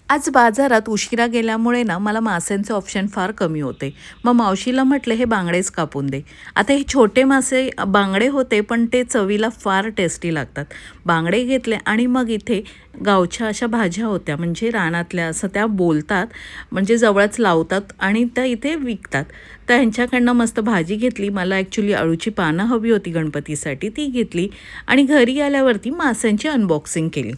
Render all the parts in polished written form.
आज बाजारात उशिरा गेल्यामुळे ना मला माशांचे ऑप्शन फार कमी होते. मग मावशीला म्हटलं हे बांगडेच कापून दे. आता हे छोटे मासे बांगडे होते पण ते चवीला फार टेस्टी लागतात. बांगडे घेतले आणि मग इथे गावच्या अशा भाज्या होत्या म्हणजे रानातल्या असं त्या बोलतात म्हणजे जवळच लावतात आणि त्या इथे विकतात. तर ह्यांच्याकडनं मस्त भाजी घेतली. मला ॲक्च्युली अळूची पानं हवी होती गणपतीसाठी ती घेतली आणि घरी आल्यावरती माशांची अनबॉक्सिंग केली.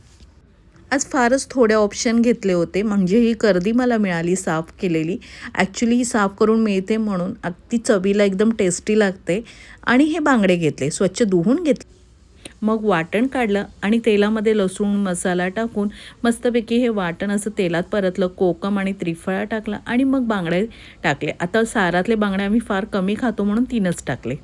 आज फारच थोडे ऑप्शन घेतले होते म्हणजे ही कर्दी मला मिळाली साफ केलेली. ॲक्च्युली ही साफ करून मिळते म्हणून अगदी चवीला एकदम टेस्टी लागते. आणि हे बांगडे घेतले स्वच्छ धुवून घेतले. मग वाटण काढलं आणि तेलामध्ये लसूण मसाला टाकून मस्तपैकी हे वाटण असं तेलात परतलं. कोकम आणि त्रिफळा टाकला आणि मग बांगडे टाकले. आता सारातले बांगडे आम्ही फार कमी खातो म्हणून 3च टाकले.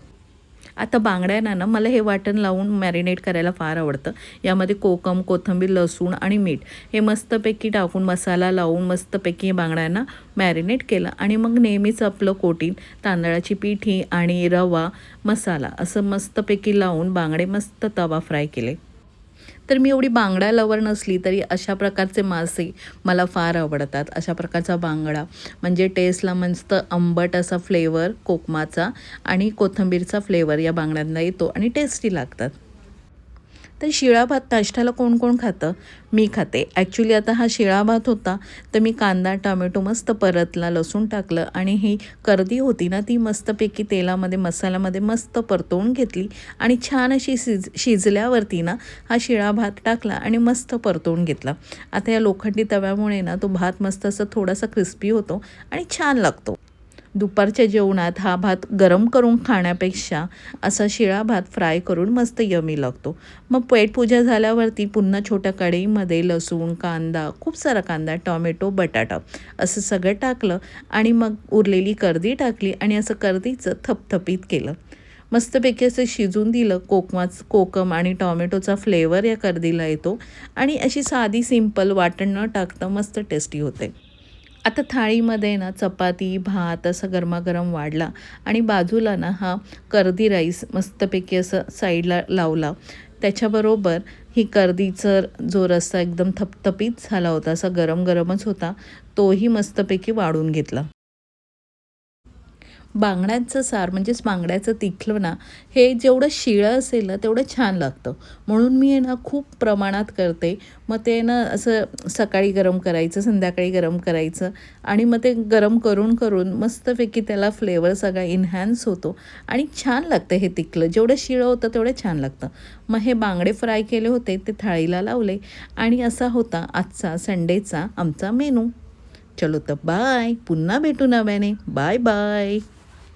आता बांगड्यांना ना मला हे वाटण लावून मॅरिनेट करायला फार आवडतं. यामध्ये कोकम, कोथिंबीर, लसूण आणि मीठ हे मस्तपैकी टाकून मसाला लावून मस्तपैकी हे बांगड्यांना मॅरिनेट केलं आणि मग नेहमीच आपलं कोटिंग तांदळाची पिठी आणि रवा मसाला असं मस्तपैकी लावून बांगडे मस्त तवा फ्राय केले. तर मी एवढी बांगडा लवर नसली तरी अशा प्रकारचे मासे मला फार आवडतात. अशा प्रकारचा बांगडा म्हणजे टेस्टला मस्त आंबट असा फ्लेवर कोकमाचा आणि कोथिंबीरचा फ्लेवर या बांगड्यांना येतो आणि टेस्टी लागतात. तर शिळा भात नाश्त्याला कोण कोण खातं? मी खाते. ॲक्च्युली आता हा शिळा भात होता तर मी कांदा टोमॅटो मस्त परतला, लसूण टाकलं आणि ही कर्दी होती ना ती मस्तपैकी तेलामध्ये मसाल्यामध्ये मस्त परतवून घेतली आणि छान अशी शिजल्यावरती ना हा शिळा भात टाकला आणि मस्त परतवून घेतला. आता या लोखंडी तव्यामुळे ना तो भात मस्त असं थोडासा क्रिस्पी होतो आणि छान लागतो. दुपारच्या जेवणात हा भात गरम करून खाण्यापेक्षा असा शिळा भात फ्राय करून मस्त यमी लागतो. मग पेटपूजा झाल्यावरती पुन्हा छोट्या कढईमध्ये लसूण, कांदा, खूप सारा कांदा, टोमॅटो, बटाटा असं सगळं टाकलं आणि मग उरलेली कर्दी टाकली आणि असं कर्दीचं थपथपीत केलं. मस्तपैकी असं शिजून दिलं. कोकम आणि टोमॅटोचा फ्लेवर या कर्दीला येतो आणि अशी साधी सिंपल वाटण न टाकता मस्त टेस्टी होते. आता थाळीमध्ये ना चपाती, भात असं गरमागरम वाढला आणि बाजूला ना हा कर्दी राईस मस्तपैकी असं साईडला लावला. त्याच्याबरोबर ही कर्दीचं जो रस्सा एकदम थपथपीत झाला होता, असा गरम गरमच होता, तोही मस्तपैकी वाढून घेतला. बांगड्यांचं सार म्हणजेच बांगड्याचं तिखलं ना हे जेवढं शिळं असेल ना तेवढं छान लागतं. म्हणून मी आहे ना खूप प्रमाणात करते. मग ते ना असं सकाळी गरम करायचं, संध्याकाळी गरम करायचं आणि मग ते गरम करून करून मस्तपैकी त्याला फ्लेवर सगळा इन्हॅन्स होतो आणि छान लागतं हे तिखलं. जेवढं शिळं होतं तेवढं छान लागतं. मग हे बांगडे फ्राय केले होते ते थाळीला लावले आणि असा होता आजचा संडेचा आमचा मेनू. चलो तर बाय. पुन्हा भेटू नव्याने. Bye bye.